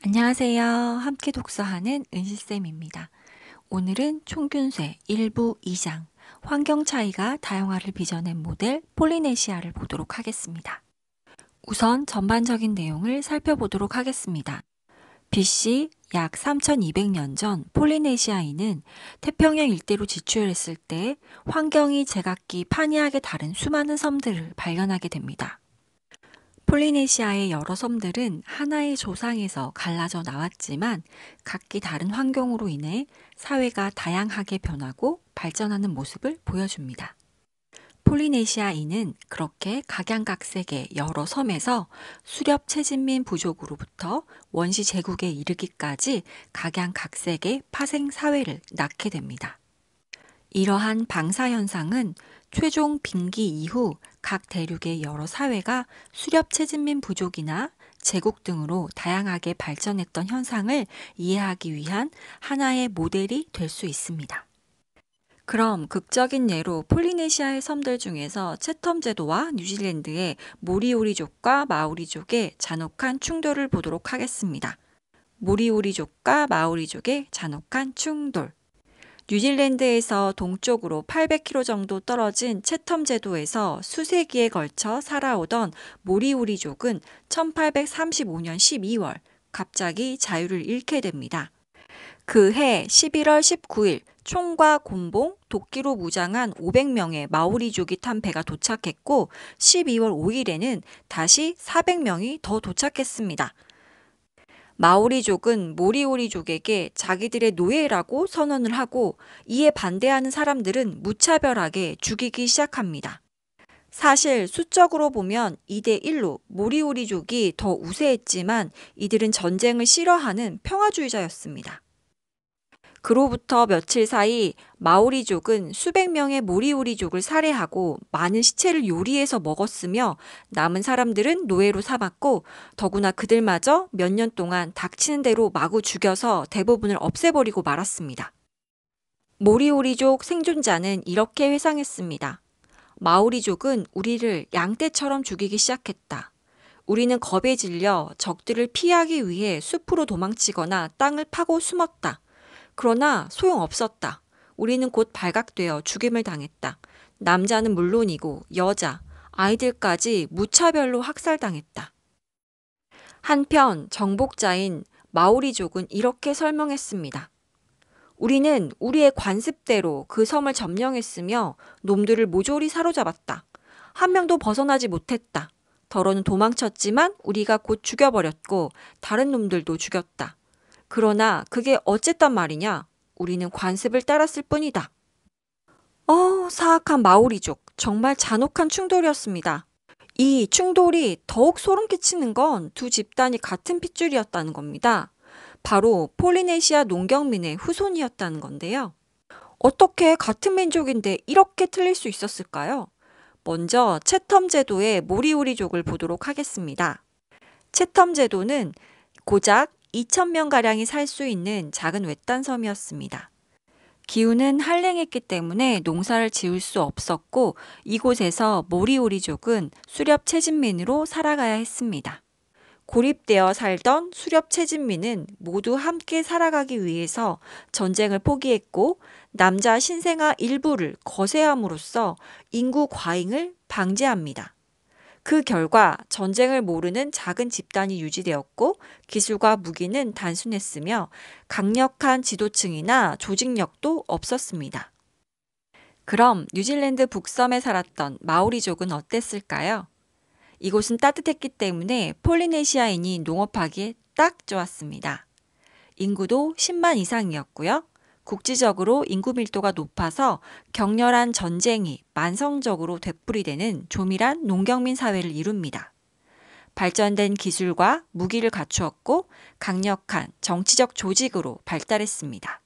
안녕하세요. 함께 독서하는 은실쌤입니다. 오늘은 총균쇠 1부 2장 환경 차이가 다양화를 빚어낸 모델 폴리네시아를 보도록 하겠습니다. 우선 전반적인 내용을 살펴보도록 하겠습니다. BC 약 3200년 전 폴리네시아인은 태평양 일대로 지출했을 때 환경이 제각기 판이하게 다른 수많은 섬들을 발견하게 됩니다. 폴리네시아의 여러 섬들은 하나의 조상에서 갈라져 나왔지만 각기 다른 환경으로 인해 사회가 다양하게 변하고 발전하는 모습을 보여줍니다. 폴리네시아인은 그렇게 각양각색의 여러 섬에서 수렵 채진민 부족으로부터 원시 제국에 이르기까지 각양각색의 파생 사회를 낳게 됩니다. 이러한 방사 현상은 최종 빙기 이후 각 대륙의 여러 사회가 수렵 채진민 부족이나 제국 등으로 다양하게 발전했던 현상을 이해하기 위한 하나의 모델이 될 수 있습니다. 그럼 극적인 예로 폴리네시아의 섬들 중에서 채텀 제도와 뉴질랜드의 모리오리족과 마오리족의 잔혹한 충돌을 보도록 하겠습니다. 모리오리족과 마오리족의 잔혹한 충돌. 뉴질랜드에서 동쪽으로 800km 정도 떨어진 채텀 제도에서 수세기에 걸쳐 살아오던 모리오리족은 1835년 12월 갑자기 자유를 잃게 됩니다. 그해 11월 19일 총과 곤봉, 도끼로 무장한 500명의 마오리족이 탄 배가 도착했고 12월 5일에는 다시 400명이 더 도착했습니다. 마오리족은 모리오리족에게 자기들의 노예라고 선언을 하고 이에 반대하는 사람들은 무차별하게 죽이기 시작합니다. 사실 수적으로 보면 2대1로 모리오리족이 더 우세했지만 이들은 전쟁을 싫어하는 평화주의자였습니다. 그로부터 며칠 사이 마오리족은 수백 명의 모리오리족을 살해하고 많은 시체를 요리해서 먹었으며 남은 사람들은 노예로 삼았고 더구나 그들마저 몇 년 동안 닥치는 대로 마구 죽여서 대부분을 없애버리고 말았습니다. 모리오리족 생존자는 이렇게 회상했습니다. 마오리족은 우리를 양떼처럼 죽이기 시작했다. 우리는 겁에 질려 적들을 피하기 위해 숲으로 도망치거나 땅을 파고 숨었다. 그러나 소용없었다. 우리는 곧 발각되어 죽임을 당했다. 남자는 물론이고 여자, 아이들까지 무차별로 학살당했다. 한편 정복자인 마오리족은 이렇게 설명했습니다. 우리는 우리의 관습대로 그 섬을 점령했으며 놈들을 모조리 사로잡았다. 한 명도 벗어나지 못했다. 더러는 도망쳤지만 우리가 곧 죽여버렸고 다른 놈들도 죽였다. 그러나 그게 어쨌단 말이냐? 우리는 관습을 따랐을 뿐이다. 사악한 마오리족. 정말 잔혹한 충돌이었습니다. 이 충돌이 더욱 소름 끼치는 건 두 집단이 같은 핏줄이었다는 겁니다. 바로 폴리네시아 농경민의 후손이었다는 건데요. 어떻게 같은 민족인데 이렇게 틀릴 수 있었을까요? 먼저 채텀 제도의 모리오리족을 보도록 하겠습니다. 채텀 제도는 고작 2,000명가량이 살 수 있는 작은 외딴 섬이었습니다. 기후는 한랭했기 때문에 농사를 지을 수 없었고 이곳에서 모리오리족은 수렵 채진민으로 살아가야 했습니다. 고립되어 살던 수렵 채진민은 모두 함께 살아가기 위해서 전쟁을 포기했고 남자 신생아 일부를 거세함으로써 인구 과잉을 방지합니다. 그 결과 전쟁을 모르는 작은 집단이 유지되었고 기술과 무기는 단순했으며 강력한 지도층이나 조직력도 없었습니다. 그럼 뉴질랜드 북섬에 살았던 마오리족은 어땠을까요? 이곳은 따뜻했기 때문에 폴리네시아인이 농업하기에 딱 좋았습니다. 인구도 10만 이상이었고요. 국지적으로 인구 밀도가 높아서 격렬한 전쟁이 만성적으로 되풀이되는 조밀한 농경민 사회를 이룹니다. 발전된 기술과 무기를 갖추었고 강력한 정치적 조직으로 발달했습니다.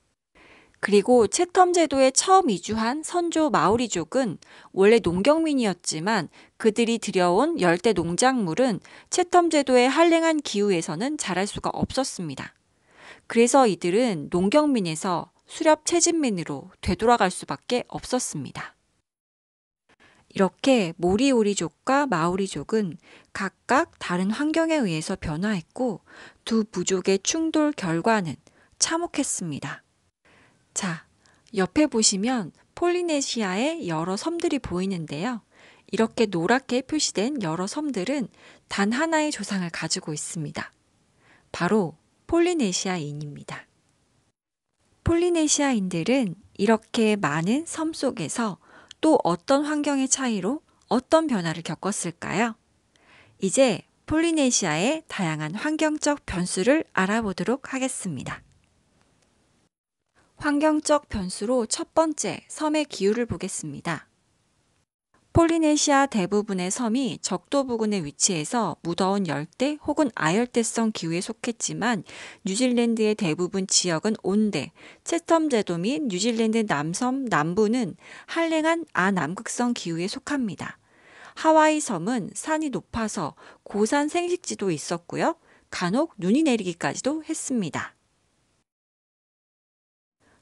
그리고 채텀 제도에 처음 이주한 선조 마오리족은 원래 농경민이었지만 그들이 들여온 열대 농작물은 채텀 제도의 한랭한 기후에서는 자랄 수가 없었습니다. 그래서 이들은 농경민에서 수렵 채진민으로 되돌아갈 수밖에 없었습니다. 이렇게 모리오리족과 마오리족은 각각 다른 환경에 의해서 변화했고 두 부족의 충돌 결과는 참혹했습니다. 자, 옆에 보시면 폴리네시아의 여러 섬들이 보이는데요. 이렇게 노랗게 표시된 여러 섬들은 단 하나의 조상을 가지고 있습니다. 바로 폴리네시아인입니다. 폴리네시아인들은 이렇게 많은 섬 속에서 또 어떤 환경의 차이로 어떤 변화를 겪었을까요? 이제 폴리네시아의 다양한 환경적 변수를 알아보도록 하겠습니다. 환경적 변수로 첫 번째, 섬의 기후를 보겠습니다. 폴리네시아 대부분의 섬이 적도 부근에 위치해서 무더운 열대 혹은 아열대성 기후에 속했지만 뉴질랜드의 대부분 지역은 온대, 채텀 제도 및 뉴질랜드 남섬 남부는 한랭한 아남극성 기후에 속합니다. 하와이 섬은 산이 높아서 고산 생식지도 있었고요. 간혹 눈이 내리기까지도 했습니다.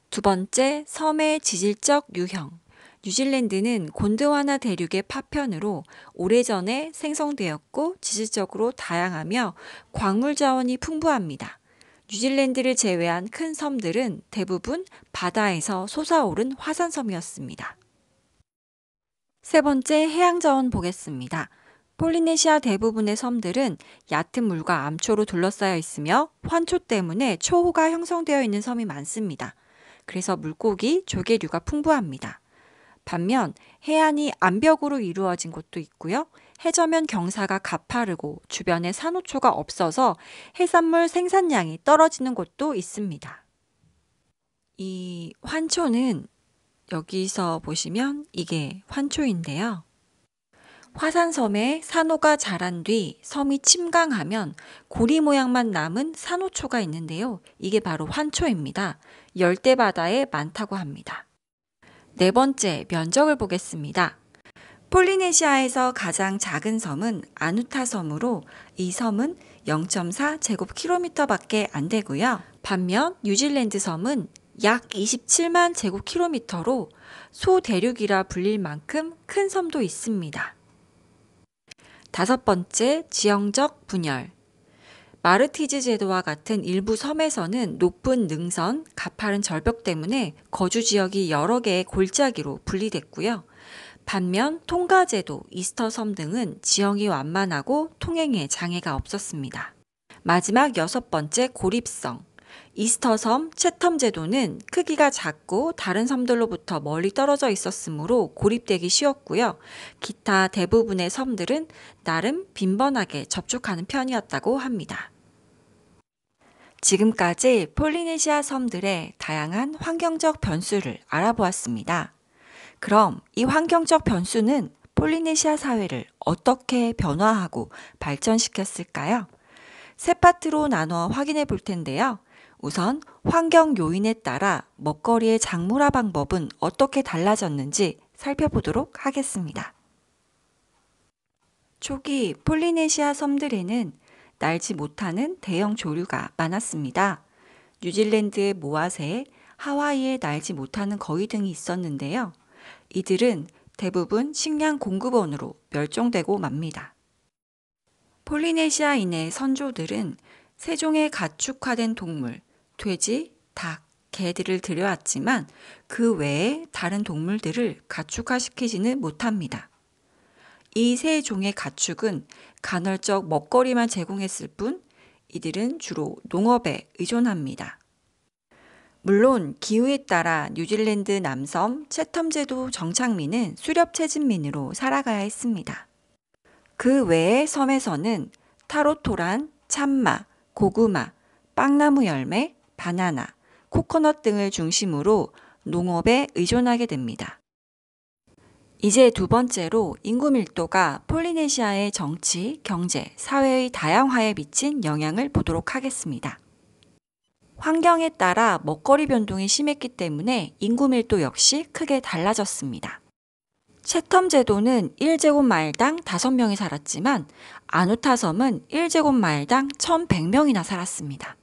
두 번째, 섬의 지질적 유형. 뉴질랜드는 곤드와나 대륙의 파편으로 오래전에 생성되었고 지질적으로 다양하며 광물 자원이 풍부합니다. 뉴질랜드를 제외한 큰 섬들은 대부분 바다에서 솟아오른 화산섬이었습니다. 세 번째, 해양 자원 보겠습니다. 폴리네시아 대부분의 섬들은 얕은 물과 암초로 둘러싸여 있으며 환초 때문에 초호가 형성되어 있는 섬이 많습니다. 그래서 물고기, 조개류가 풍부합니다. 반면 해안이 암벽으로 이루어진 곳도 있고요. 해저면 경사가 가파르고 주변에 산호초가 없어서 해산물 생산량이 떨어지는 곳도 있습니다. 이 환초는 여기서 보시면 이게 환초인데요. 화산섬에 산호가 자란 뒤 섬이 침강하면 고리 모양만 남은 산호초가 있는데요. 이게 바로 환초입니다. 열대바다에 많다고 합니다. 네 번째, 면적을 보겠습니다. 폴리네시아에서 가장 작은 섬은 아누타 섬으로 이 섬은 0.4제곱킬로미터밖에 안 되고요. 반면 뉴질랜드 섬은 약 27만 제곱킬로미터로 소대륙이라 불릴 만큼 큰 섬도 있습니다. 다섯 번째, 지형적 분열. 마르티즈 제도와 같은 일부 섬에서는 높은 능선, 가파른 절벽 때문에 거주 지역이 여러 개의 골짜기로 분리됐고요. 반면 통가 제도, 이스터 섬 등은 지형이 완만하고 통행에 장애가 없었습니다. 마지막 여섯 번째, 고립성. 이스터 섬, 채텀 제도는 크기가 작고 다른 섬들로부터 멀리 떨어져 있었으므로 고립되기 쉬웠고요. 기타 대부분의 섬들은 나름 빈번하게 접촉하는 편이었다고 합니다. 지금까지 폴리네시아 섬들의 다양한 환경적 변수를 알아보았습니다. 그럼 이 환경적 변수는 폴리네시아 사회를 어떻게 변화하고 발전시켰을까요? 세 파트로 나눠 확인해 볼 텐데요. 우선 환경 요인에 따라 먹거리의 작물화 방법은 어떻게 달라졌는지 살펴보도록 하겠습니다. 초기 폴리네시아 섬들에는 날지 못하는 대형 조류가 많았습니다. 뉴질랜드의 모아새, 하와이에 날지 못하는 거위 등이 있었는데요. 이들은 대부분 식량 공급원으로 멸종되고 맙니다. 폴리네시아인의 선조들은 세종의 가축화된 동물, 돼지, 닭, 개들을 들여왔지만 그 외에 다른 동물들을 가축화시키지는 못합니다. 이 세 종의 가축은 간헐적 먹거리만 제공했을 뿐 이들은 주로 농업에 의존합니다. 물론 기후에 따라 뉴질랜드 남섬 채텀 제도 정착민은 수렵 채집민으로 살아가야 했습니다. 그 외의 섬에서는 타로토란, 참마, 고구마, 빵나무 열매, 바나나, 코코넛 등을 중심으로 농업에 의존하게 됩니다. 이제 두 번째로 인구 밀도가 폴리네시아의 정치, 경제, 사회의 다양화에 미친 영향을 보도록 하겠습니다. 환경에 따라 먹거리 변동이 심했기 때문에 인구 밀도 역시 크게 달라졌습니다. 채텀 제도는 1제곱마일당 5명이 살았지만 아누타 섬은 1제곱마일당 1,100명이나 살았습니다.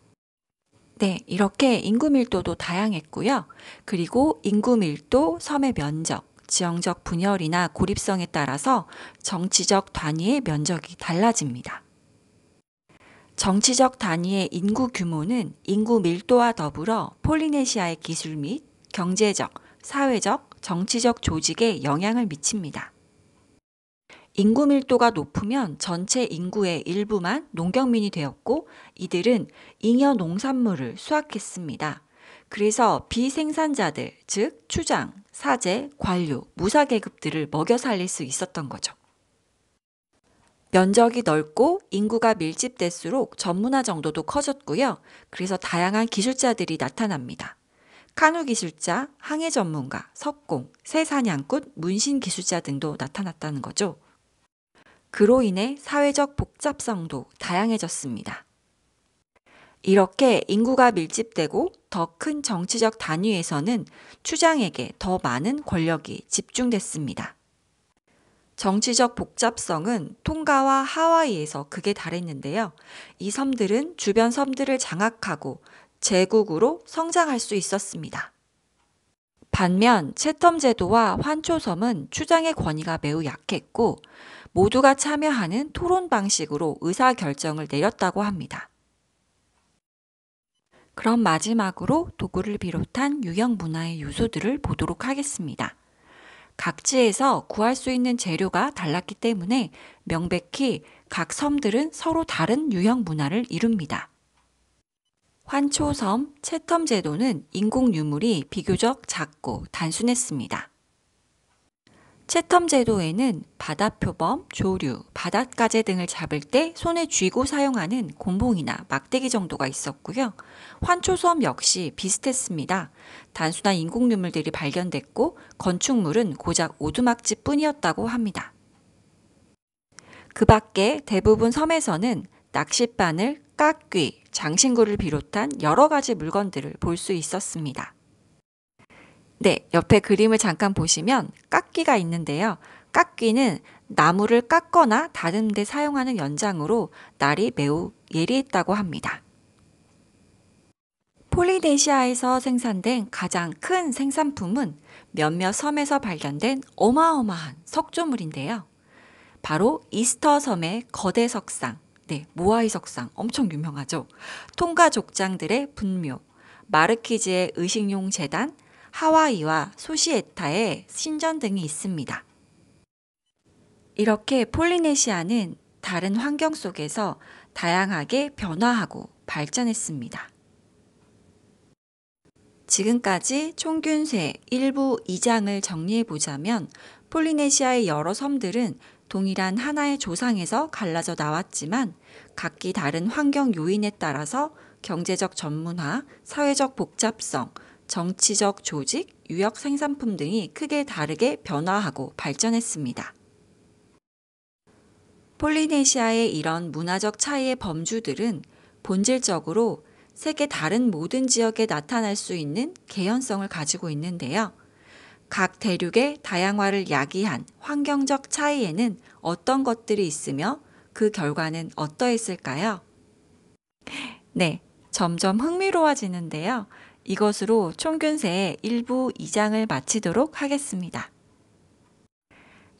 네, 이렇게 인구 밀도도 다양했고요. 그리고 인구 밀도, 섬의 면적, 지형적 분열이나 고립성에 따라서 정치적 단위의 면적이 달라집니다. 정치적 단위의 인구 규모는 인구 밀도와 더불어 폴리네시아의 기술 및 경제적, 사회적, 정치적 조직에 영향을 미칩니다. 인구 밀도가 높으면 전체 인구의 일부만 농경민이 되었고 이들은 잉여 농산물을 수확했습니다. 그래서 비생산자들, 즉 추장, 사제, 관료, 무사 계급들을 먹여 살릴 수 있었던 거죠. 면적이 넓고 인구가 밀집될수록 전문화 정도도 커졌고요. 그래서 다양한 기술자들이 나타납니다. 카누 기술자, 항해 전문가, 석공, 새사냥꾼, 문신 기술자 등도 나타났다는 거죠. 그로 인해 사회적 복잡성도 다양해졌습니다. 이렇게 인구가 밀집되고 더 큰 정치적 단위에서는 추장에게 더 많은 권력이 집중됐습니다. 정치적 복잡성은 통가와 하와이에서 극에 달했는데요. 이 섬들은 주변 섬들을 장악하고 제국으로 성장할 수 있었습니다. 반면 채텀 제도와 환초섬은 추장의 권위가 매우 약했고 모두가 참여하는 토론 방식으로 의사결정을 내렸다고 합니다. 그럼 마지막으로 도구를 비롯한 유형 문화의 요소들을 보도록 하겠습니다. 각지에서 구할 수 있는 재료가 달랐기 때문에 명백히 각 섬들은 서로 다른 유형 문화를 이룹니다. 환초섬, 채텀 제도는 인공 유물이 비교적 작고 단순했습니다. 채텀 제도에는 바다표범, 조류, 바닷가재 등을 잡을 때 손에 쥐고 사용하는 곤봉이나 막대기 정도가 있었고요. 환초섬 역시 비슷했습니다. 단순한 인공 유물들이 발견됐고 건축물은 고작 오두막집 뿐이었다고 합니다. 그 밖에 대부분 섬에서는 낚싯바늘, 깍귀, 장신구를 비롯한 여러 가지 물건들을 볼 수 있었습니다. 네, 옆에 그림을 잠깐 보시면 깎기가 있는데요. 깎기는 나무를 깎거나 다듬는 데 사용하는 연장으로 날이 매우 예리했다고 합니다. 폴리네시아에서 생산된 가장 큰 생산품은 몇몇 섬에서 발견된 어마어마한 석조물인데요. 바로 이스터 섬의 거대 석상, 네, 모아이 석상 엄청 유명하죠. 통가 족장들의 분묘, 마르키즈의 의식용 재단, 하와이와 소시에타의 신전 등이 있습니다. 이렇게 폴리네시아는 다른 환경 속에서 다양하게 변화하고 발전했습니다. 지금까지 총균세 1부 2장을 정리해보자면 폴리네시아의 여러 섬들은 동일한 하나의 조상에서 갈라져 나왔지만 각기 다른 환경 요인에 따라서 경제적 전문화, 사회적 복잡성, 정치적 조직, 유역 생산품 등이 크게 다르게 변화하고 발전했습니다. 폴리네시아의 이런 문화적 차이의 범주들은 본질적으로 세계 다른 모든 지역에 나타날 수 있는 개연성을 가지고 있는데요. 각 대륙의 다양화를 야기한 환경적 차이에는 어떤 것들이 있으며 그 결과는 어떠했을까요? 네, 점점 흥미로워지는데요. 이것으로 총균세의 1부 2장을 마치도록 하겠습니다.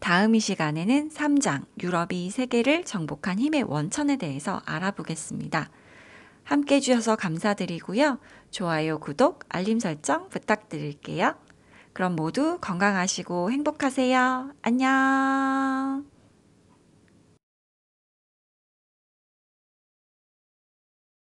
다음 이 시간에는 3장 유럽이 세계를 정복한 힘의 원천에 대해서 알아보겠습니다. 함께 해주셔서 감사드리고요. 좋아요, 구독, 알림 설정 부탁드릴게요. 그럼 모두 건강하시고 행복하세요. 안녕.